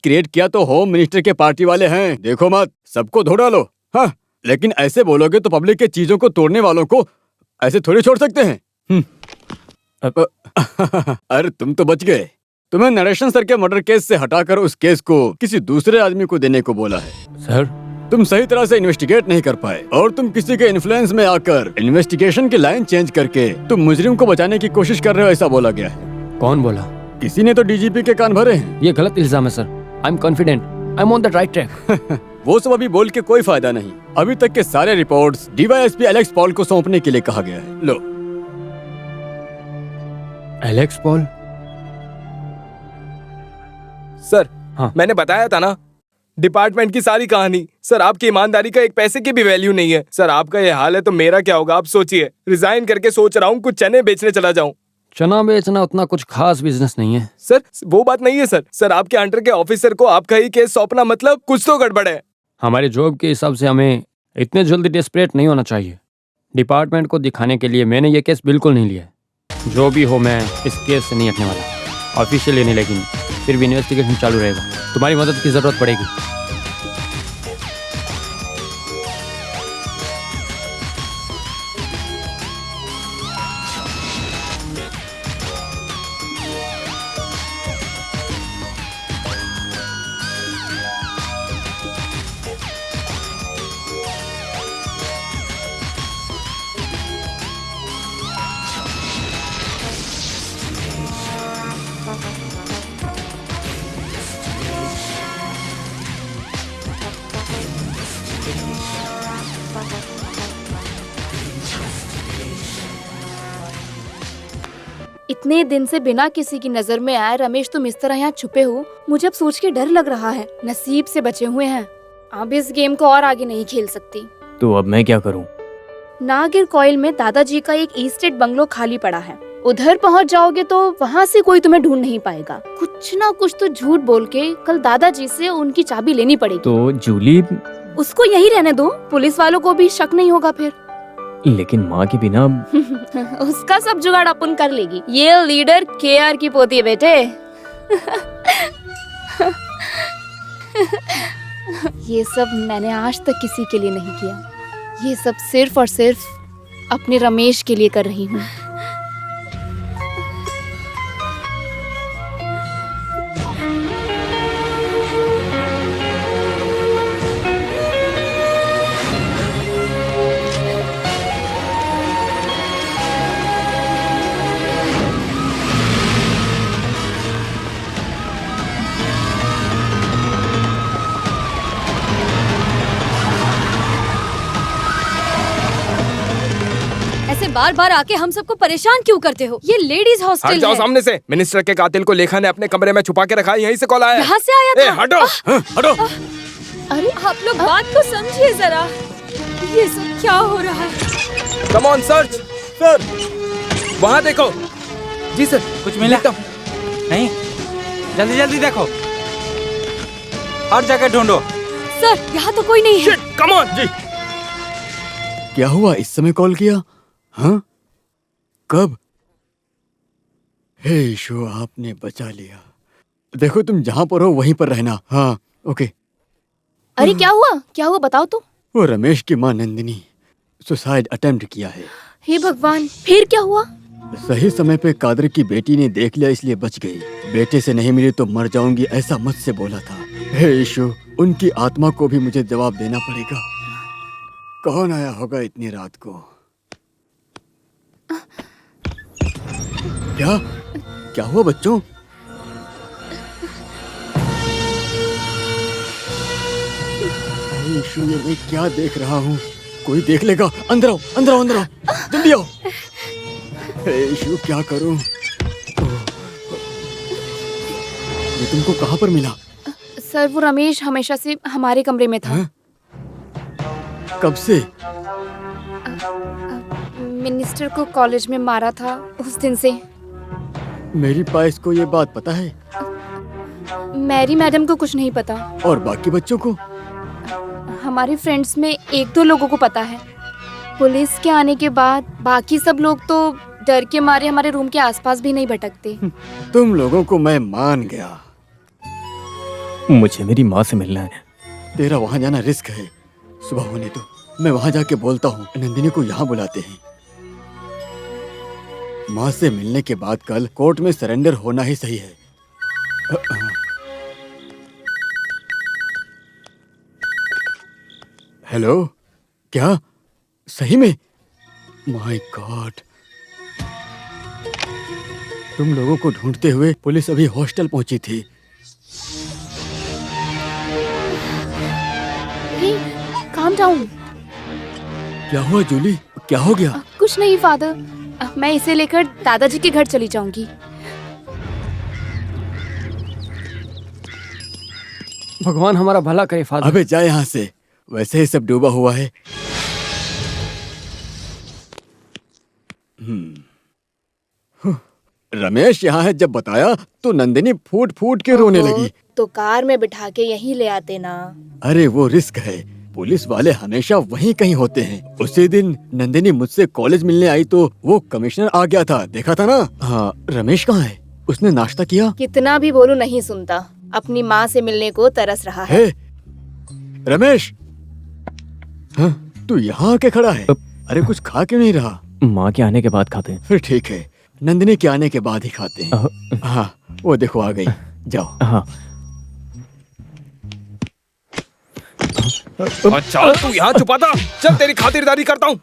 Create किया तो home minister के पार्टी वाले हैं। देखो मत, सबको धो डालो। हाँ, लेकिन ऐसे बोलोगे तो पब्लिक के चीजों को तोड़ने वालों को ऐसे थोड़ी छोड़ सकते हैं। अरे तुम तो बच गए। तुम्हें नरेशन सर के मर्डर केस से हटाकर उस केस को किसी दूसरे आदमी को देने को बोला है। सर, तुम सही तरह से इन्वेस्टिगेट नहीं कर पाए और तुम किसी के इन्फ्लुएंस में आकर इन्वेस्टिगेशन की लाइन चेंज करके तुम मुजरिम को बचाने की कोशिश कर रहे हो, ऐसा बोला गया है। कौन बोला? किसी ने तो डीजीपी के कान भरे हैं। ये गलत इल्जाम है sir. I am confident, I am on the right track. वो सब अभी बोल के कोई फायदा नहीं। अभी तक के सारे रिपोर्ट्स डीवाईएसपी एलेक्स पॉल को सौंपने के लिए कहा गया है। लो। Alex Paul? सर, हाँ। मैंने बताया था ना, डिपार्टमेंट की सारी कहानी। सर, आपकी ईमानदारी का एक पैसे की भी वैल्यू नहीं है। सर, आपका ये हाल है तो मेरा क्या होगा आप सोचिए। रिजाइन करके सोच रहा हूँ कुछ चने बेचने चला जाऊँ। चना बेचना उतना कुछ खास बिजनेस नहीं है सर। वो बात नहीं है सर। सर, आपके अंडर के ऑफिसर को आपका ही केस सौंपना मतलब कुछ तो गड़बड़ है। हमारे जॉब के हिसाब से हमें इतने जल्दी डेस्परेट नहीं होना चाहिए। डिपार्टमेंट को दिखाने के लिए मैंने ये केस बिल्कुल नहीं लिया है। जो भी हो, मैं इस केस से नहीं हटने वाला। ऑफिशियली नहीं, लेकिन फिर भी इन्वेस्टिगेशन चालू रहेगा। तुम्हारी मदद की जरूरत पड़ेगी। इतने दिन से बिना किसी की नजर में आए रमेश तुम इस तरह यहाँ छुपे हो, मुझे अब सोच के डर लग रहा है। नसीब से बचे हुए हैं। अब इस गेम को और आगे नहीं खेल सकती। तो अब मैं क्या करूं? नागिर कॉइल में दादाजी का एक ईस्टेट बंगलो खाली पड़ा है। उधर पहुँच जाओगे तो वहाँ से कोई तुम्हें ढूंढ नहीं पाएगा। कुछ ना कुछ तो झूठ बोल के कल दादाजी से उनकी चाबी लेनी पड़ेगी। तो जूली? उसको यही रहने दो, पुलिस वालों को भी शक नहीं होगा फिर। लेकिन माँ के बिना उसका सब जुगाड़ अपन कर लेगी। ये लीडर केआर की पोती है बेटे। ये सब मैंने आज तक किसी के लिए नहीं किया। ये सब सिर्फ और सिर्फ अपने रमेश के लिए कर रही हूँ। बार बार आके हम सबको परेशान क्यों करते हो? ये लेडीज हॉस्टल हट जाओ सामने से। मिनिस्टर के कातिल को लेखा ने अपने कमरे में छुपा के रखा है। यहीं से कॉल आया। यहाँ से आया था? हटो, हटो। अरे आप लोग बात को समझिए जरा। ये सब क्या हो रहा है? Come on search. सर, वहाँ देखो। जी सर। कुछ मिला? नहीं, जल्दी जल्दी देखो, हर जगह ढूंढो। सर, यहाँ तो कोई नहीं है। Come on. जी। क्या हुआ? इस समय कॉल किया? हाँ? कब? हे ईशो, आपने बचा लिया। देखो, तुम जहाँ पर हो वहीं पर रहना। हाँ, ओके। अरे क्या हुआ? क्या हुआ बताओ तो। वो रमेश की माँ नंदिनी सुसाइड अटेम्प्ट किया है। हे भगवान, फिर क्या हुआ? सही समय पे कादर की बेटी ने देख लिया इसलिए बच गई। बेटे से नहीं मिली तो मर जाऊंगी ऐसा मुझसे बोला था। हे ईशो, उनकी आत्मा को भी मुझे जवाब देना पड़ेगा। कौन आया होगा इतनी रात को? क्या क्या हुआ बच्चों? ईशु, ये मैं क्या देख रहा हूँ? कोई देख लेगा। अंदर आओ, अंदर आओ, अंदर आओ, जल्दी आओ। ईशु, क्या करूँ? ये तुमको कहाँ पर मिला? सर, वो रमेश हमेशा से हमारे कमरे में था। कब से? मिनिस्टर को कॉलेज में मारा था उस दिन से। मेरी पाइस को ये बात पता है? मैरी मैडम को कुछ नहीं पता। और बाकी बच्चों को? हमारे फ्रेंड्स में एक दो लोगों को पता है। पुलिस के आने के बाद बाकी सब लोग तो डर के मारे हमारे रूम के आसपास भी नहीं भटकते। तुम लोगों को मैं मान गया। मुझे मेरी माँ से मिलना है। तेरा वहां जाना रिस्क है। सुबह होने दो, मैं वहां जाके बोलता हूँ नंदिनी को यहाँ बुलाते हैं। माँ से मिलने के बाद कल कोर्ट में सरेंडर होना ही सही है। हेलो, क्या सही में? माय गॉड, तुम लोगों को ढूंढते हुए पुलिस अभी हॉस्टल पहुंची थी। हे, काम डाउन। क्या हुआ जूली, क्या हो गया? कुछ नहीं फादर, मैं इसे लेकर दादाजी के घर चली जाऊंगी। भगवान हमारा भला करे फादर। अबे जा यहाँ से, वैसे ही सब डूबा हुआ है। रमेश यहाँ है, जब बताया तो नंदिनी फूट फूट के रोने लगी। तो कार में बिठा के यहीं ले आते ना। अरे वो रिस्क है, पुलिस वाले हमेशा वहीं कहीं होते हैं। उसी दिन नंदिनी मुझसे कॉलेज मिलने आई तो वो कमिश्नर आ गया था, देखा था ना? हाँ, रमेश कहाँ है? उसने नाश्ता किया? कितना भी बोलूं नहीं सुनता, अपनी माँ से मिलने को तरस रहा है। हे, रमेश, हाँ, तू यहाँ आके खड़ा है? अरे कुछ खा क्यों नहीं रहा? माँ के आने के बाद खाते हैं। फिर ठीक है, नंदिनी के आने के बाद ही खाते हैं। हाँ, वो देखो आ गई, जाओ। हाँ। अच्छा तू यहाँ छुपा था, चल तेरी खातिरदारी करता हूँ।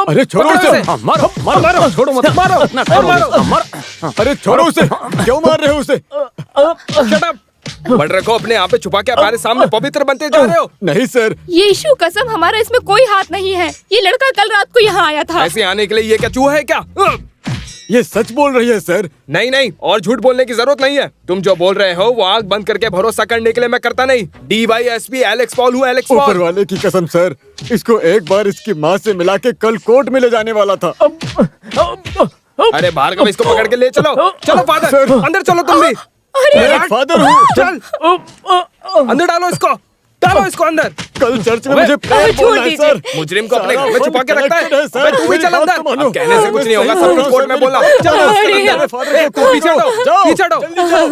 अरे छोड़ो पकड़ो उसे। उसे। मारो मारो मारो, छोड़ो मत, मारो मारो। मारो। अरे छोड़ो उसे, क्यों मार रहे हो उसे? Shut up! मर्डर को अपने यहाँ पे छुपा के हमारे सामने पवित्र बनते जा रहे हो। नहीं सर। यीशु कसम, हमारा इसमें कोई हाथ नहीं है। ये लड़का कल रात को यहाँ आया था। ऐसे आने के लिए ये क्या चूहा है क्या? ये सच बोल रही है सर। नहीं नहीं, और झूठ बोलने की जरूरत नहीं है। तुम जो बोल रहे हो वो आंख बंद करके भरोसा करने के लिए मैं करता नहीं। DYSP एलेक्स पॉल हूँ, एलेक्स ऊपर पॉल। वाले की कसम सर, इसको एक बार इसकी माँ से मिला के कल कोर्ट में ले जाने वाला था। अरे भार्गव, इसको पकड़ के ले चलो। चलो फादर, सर। अंदर चलो तुम भी। मैं फादर हूँ। चल अंदर डालो इसको, डालो इसको अंदर। कल चर्च में अबे, मुझे प्रेयर बोलना है सर। मुजरिम को अपने सारा घर में फोन छुपा के रखता है। connected sir. अबे, तू भी मेरी चल बात अंदर। तो मानो। अब कहने से कुछ नहीं होगा, सब कुछ कोर्ट में बोला। चलो मेरे फादर को पीछे हटो, जाओ, पीछे हटो। जल्दी जाओ।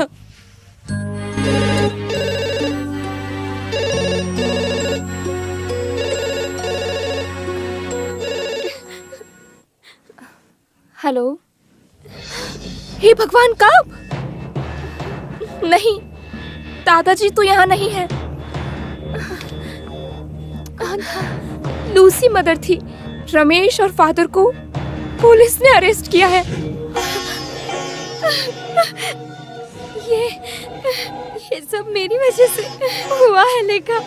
हेलो। हे भगवान, कब? नहीं, दादाजी तो यहाँ नहीं है। कौन था? लूसी मदर थी। रमेश और फादर को पुलिस ने अरेस्ट किया है। ये सब मेरी वजह से हुआ है लेखा।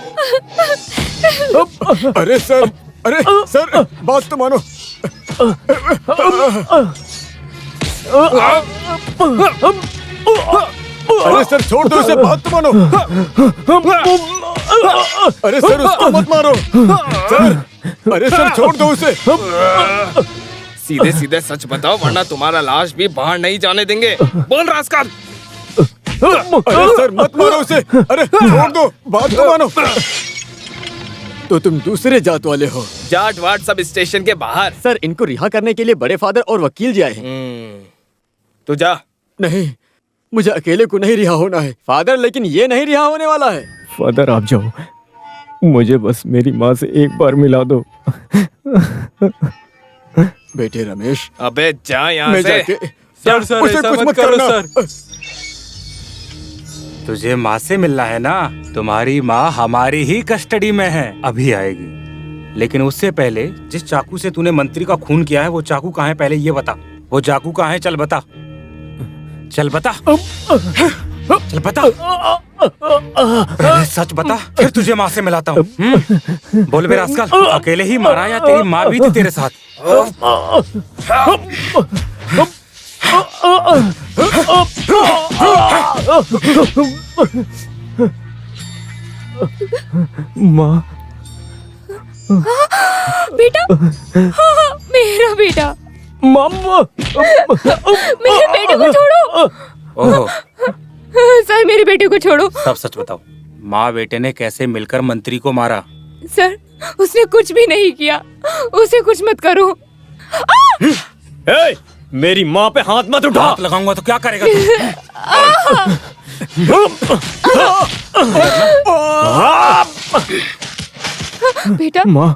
अरे सर, अरे सर, बात तो मानो। अरे सर छोड़ दो इसे, बात तो मानो। अरे सर उसको मत मारो सर। अरे सर छोड़ दो उसे। सीधे सीधे सच बताओ, वरना तुम्हारा लाश भी बाहर नहीं जाने देंगे। बोल रास्कल। अरे सर मत मारो उसे। अरे छोड़ दो, बात तो मानो। तो तुम दूसरे जात वाले हो? जाट वाट सब स्टेशन के बाहर। सर इनको रिहा करने के लिए बड़े फादर और वकील जी आए हैं। तू जा। नहीं, मुझे अकेले को नहीं रिहा होना है फादर, लेकिन ये नहीं रिहा होने वाला है। फादर आप जाओ, मुझे बस मेरी माँ से एक बार मिला दो। बेटे रमेश, अबे जा यहाँ मैं से। जाके सर, उसे ऐसा कुछ मत मत करो, करना। तुझे माँ से मिलना है ना? तुम्हारी माँ हमारी ही कस्टडी में है, अभी आएगी। लेकिन उससे पहले जिस चाकू से तूने मंत्री का खून किया है, वो चाकू कहाँ है पहले ये बता। वो चाकू कहाँ है, चल बता, चल बता, चल बता। पहले सच बता, फिर तुझे माँ से मिलाता हूँ। बोल बे रास्कल, अकेले ही मारा या तेरी माँ भी थी तेरे साथ? माँ, बेटा, हाँ, मेरा बेटा। मम्मा, मेरे बेटे को छोड़ो। ओहो, सर मेरे बेटे को छोड़ो। सब सच बताओ, माँ बेटे ने कैसे मिलकर मंत्री को मारा? सर उसने कुछ भी नहीं किया, उसे कुछ मत करो। मेरी माँ पे हाथ मत उठा। हाथ लगाऊंगा तो क्या करेगा तू? बेटा माँ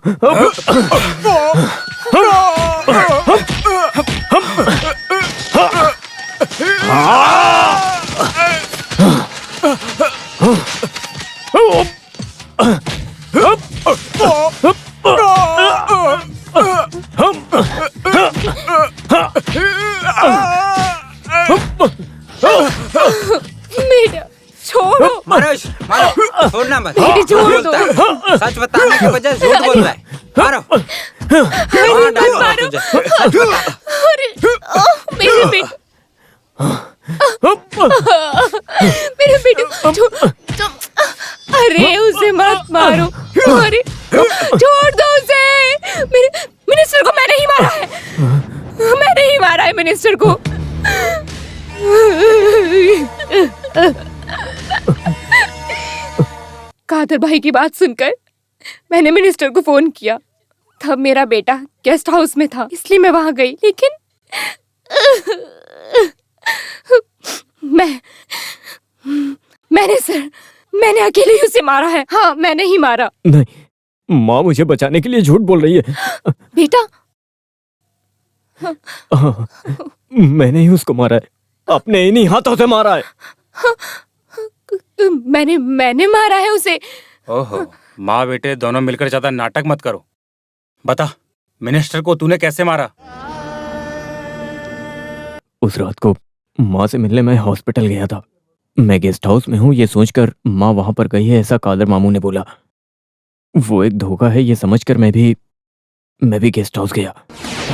बेटा छोड़ो। मनोज मारो, छोड़ना मत। बेटी, छोड़ बोलता है, सच बताने के बजाय झूठ बोल रहा है। मारो, मार डालो मारो। तुझे, सच बता। अरे मेरे बेटे, मेरे बेटे अरे उसे मत मारो। अरे छोड़ दो उसे। मेरे मिनिस्टर को मैंने ही मारा है। मैंने ही मारा है मिनिस्टर को। कादर भाई की बात सुनकर मैंने मिनिस्टर को फोन किया। तब मेरा बेटा गेस्ट हाउस में था, इसलिए मैं वहां गई। लेकिन मैंने अकेले ही उसे मारा है। हाँ, मैंने ही मारा। नहीं, माँ मुझे बचाने के लिए झूठ बोल रही है। बेटा मैंने ही उसको मारा है, अपने इन्हीं हाथों से मारा है। मैंने मारा है उसे। ओहो, माँ बेटे दोनों मिलकर ज्यादा नाटक मत करो। बता, मिनिस्टर को तूने कैसे मारा? उस रात को माँ से मिलने मैं हॉस्पिटल गया था। मैं गेस्ट हाउस में हूँ ये सोचकर माँ वहां पर गई है ऐसा कादर मामू ने बोला। वो एक धोखा है ये समझकर मैं भी गेस्ट हाउस गया।